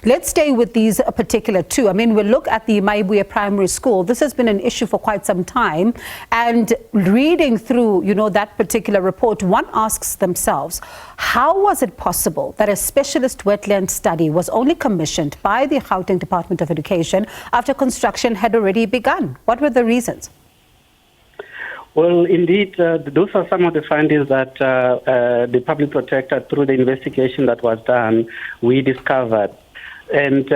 let's stay with these particular two. I mean, we'll look at the Makgoe Primary School. This has been an issue for quite some time. And reading through, that particular report, one asks themselves, how was it possible that a specialist wetland study was only commissioned by the Gauteng Department of Education after construction had already begun? What were the reasons? Well, indeed, those are some of the findings that the Public Protector, through the investigation that was done, we discovered. And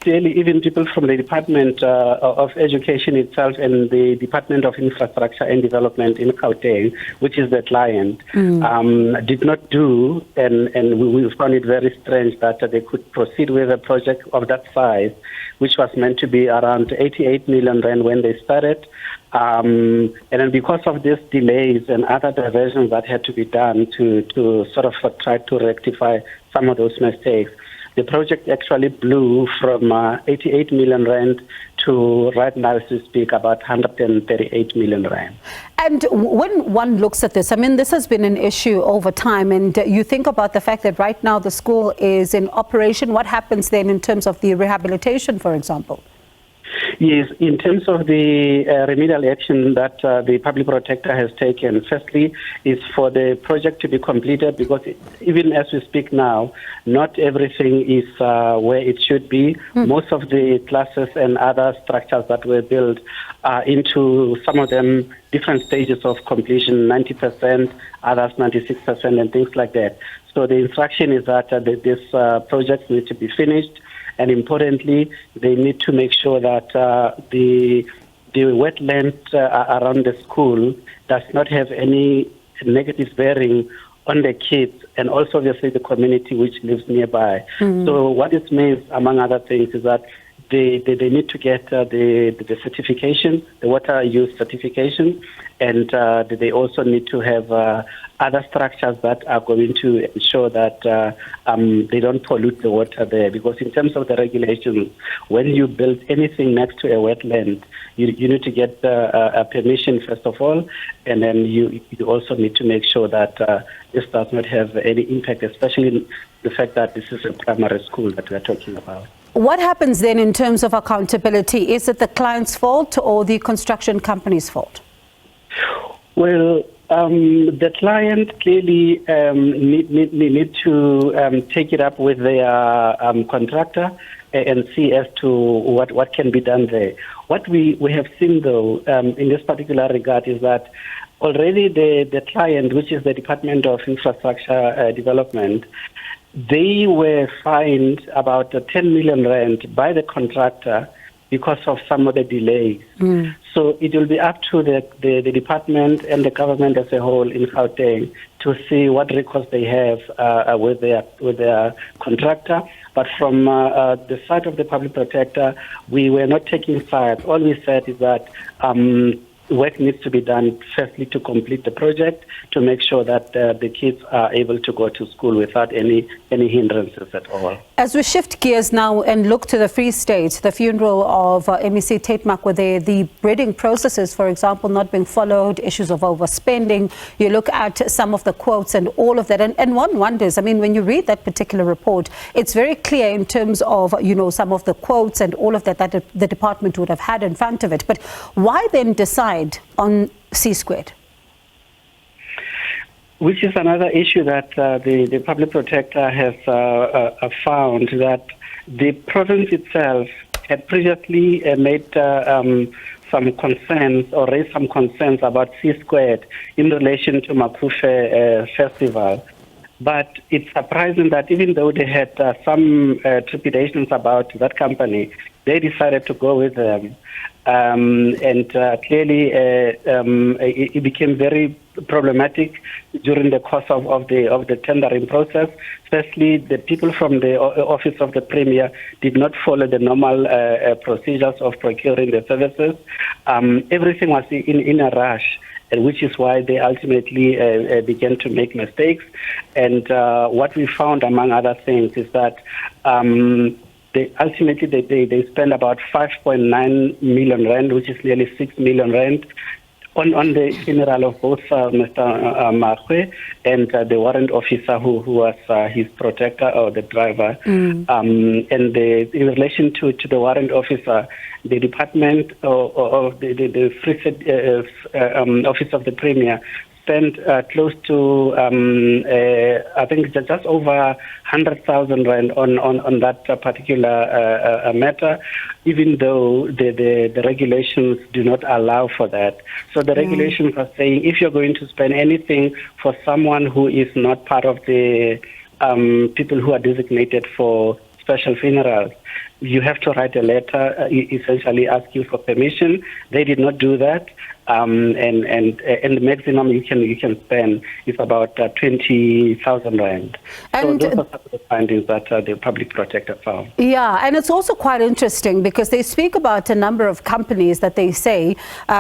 clearly, even people from the Department of Education itself and the Department of Infrastructure and Development in Gauteng, which is the client, did not do, and we found it very strange that they could proceed with a project of that size, which was meant to be around 88 million rand when they started. And then because of these delays and other diversions that had to be done to sort of try to rectify some of those mistakes, the project actually blew from 88 million rand to right now, as we speak, about 138 million rand. And when one looks at this, I mean, this has been an issue over time, and you think about the fact that right now the school is in operation. What happens then in terms of the rehabilitation, for example? Yes, in terms of the remedial action that the Public Protector has taken, firstly, is for the project to be completed, because even as we speak now, not everything is where it should be. Most of the classes and other structures that were built are into, some of them, different stages of completion, 90%, others 96%, and things like that. So the instruction is that this project needs to be finished. And importantly, they need to make sure that the wetland around the school does not have any negative bearing on the kids and also obviously the community which lives nearby. So what it means, among other things, is that they need to get the certification, the water use certification, and they also need to have other structures that are going to ensure that they don't pollute the water there. Because in terms of the regulations, when you build anything next to a wetland, you need to get a permission first of all, and then you also need to make sure that this does not have any impact, especially the fact that this is a primary school that we are talking about. What happens then in terms of accountability? Is it the client's fault or the construction company's fault? Well, the client clearly need to take it up with their contractor and see as to what can be done there. What we have seen, though, in this particular regard is that already the client, which is the Department of Infrastructure Development, they were fined about 10 million rand by the contractor because of some of the delays. So it will be up to the department and the government as a whole in Gauteng to see what recourse they have with their contractor. But from the side of the Public Protector, we were not taking sides. All we said is that work needs to be done, firstly, to complete the project, to make sure that the kids are able to go to school without any hindrances at all. As we shift gears now and look to the Free State, the funeral of MEC Tate Makgoe, the breeding processes, for example, not being followed, issues of overspending, you look at some of the quotes and all of that, and one wonders, I mean, when you read that particular report, it's very clear in terms of, some of the quotes and all of that the department would have had in front of it. But why then decide on C-squared? Which is another issue that the Public Protector has found, that the province itself had previously made some concerns or raised some concerns about C-squared in relation to Makgoe Festival. But it's surprising that even though they had some trepidations about that company, they decided to go with them. And clearly it became very problematic during the course of the tendering process. Firstly, the people from the Office of the Premier did not follow the normal procedures of procuring the services. Everything was in a rush, which is why they ultimately began to make mistakes. And what we found, among other things, is that ultimately they spend about 5.9 million rand, which is nearly 6 million rand, on the funeral of both Mr. Makgoe and the warrant officer who was his protector or the driver. And in relation to the warrant officer, the department of the Free State Office of the Premier spent close to, I think, just over 100,000 rand on that particular matter, even though the regulations do not allow for that. So the regulations are saying if you're going to spend anything for someone who is not part of the people who are designated for special funerals, you have to write a letter essentially asking for permission. They did not do that. And the maximum you can spend is about 20,000 rand. And so those are some of the findings that the public protector found. Yeah, and it's also quite interesting because they speak about a number of companies that they say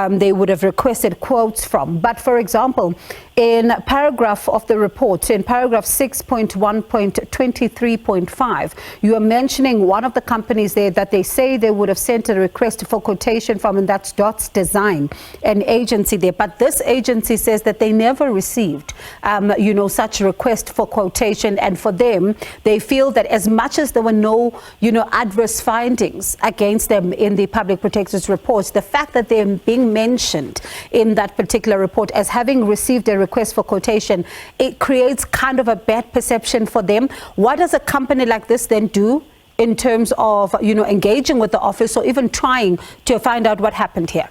they would have requested quotes from. But for example, in paragraph of the report, in paragraph 6.1.23.5, you are mentioning one of the companies there that they say they would have sent a request for quotation from, and that's Dots Design, an agency there. But this agency says that they never received, such a request for quotation. And for them, they feel that as much as there were no, adverse findings against them in the public protector's reports, the fact that they're being mentioned in that particular report as having received a request for quotation, it creates kind of a bad perception for them. What does a company like this then do in terms of, engaging with the office or even trying to find out what happened here?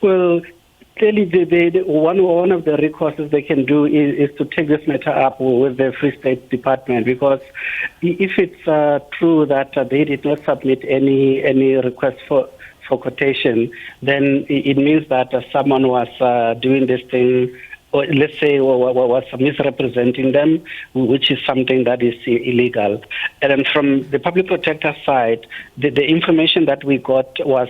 Well, clearly, one of the recourses they can do is to take this matter up with the Free State Department, because if it's true that they did not submit any request for quotation, then it means that someone was doing this thing, or let's say was misrepresenting them, which is something that is illegal. And then from the public protector side, the information that we got was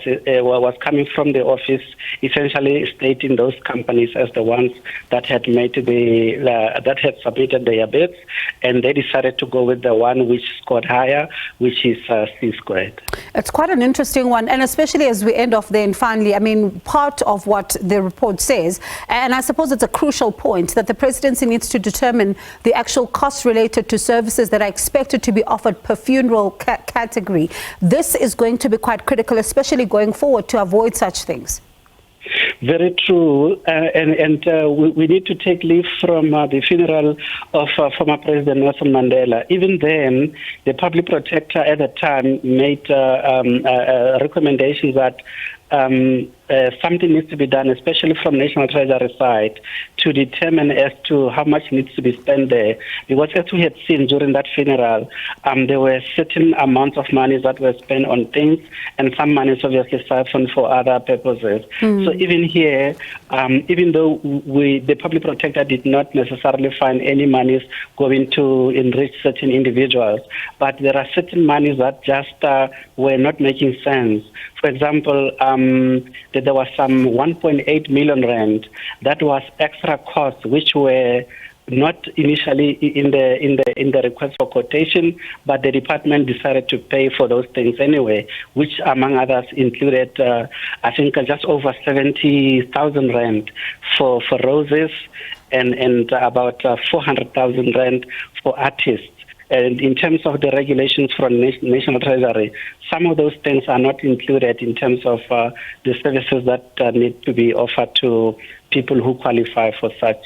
coming from the office, essentially stating those companies as the ones that had made that had submitted their bids, and they decided to go with the one which scored higher, which is C-squared. It's quite an interesting one, and especially as we end off there and finally, I mean, part of what the report says, and I suppose it's a crucial point, that the presidency needs to determine the actual costs related to services that are expected to be offered per funeral category. This is going to be quite critical, especially going forward, to avoid such things. Very true, and we need to take leave from the funeral of former President Nelson Mandela. Even then, the public protector at the time made recommendations that something needs to be done, especially from National Treasury side, to determine as to how much needs to be spent there. Because as we had seen during that funeral, there were certain amounts of money that were spent on things, and some money is obviously siphoned for other purposes. So even here, even though the public protector did not necessarily find any monies going to enrich certain individuals, but there are certain monies that just were not making sense. For example, there was some 1.8 million rand that was extra costs which were not initially in the request for quotation, but the department decided to pay for those things anyway, which among others included, I think, just over 70,000 rand for roses and about 400,000 rand for artists. And in terms of the regulations from National Treasury, some of those things are not included in terms of the services that need to be offered to people who qualify for such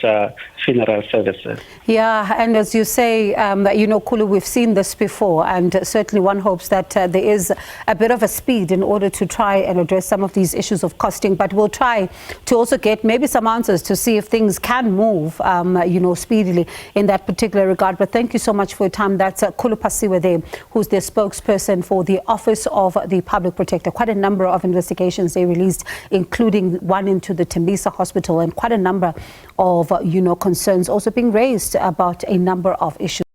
funeral services. Yeah, and as you say, Khulu, we've seen this before, and certainly one hopes that there is a bit of a speed in order to try and address some of these issues of costing, but we'll try to also get maybe some answers to see if things can move, speedily in that particular regard. But thank you so much for your time. That's Khulu Phasiwe there, who's the spokesperson for the Office of the Public Protector. Quite a number of investigations they released, including one into the Tembisa Hospital, and quite a number of, concerns also being raised about a number of issues.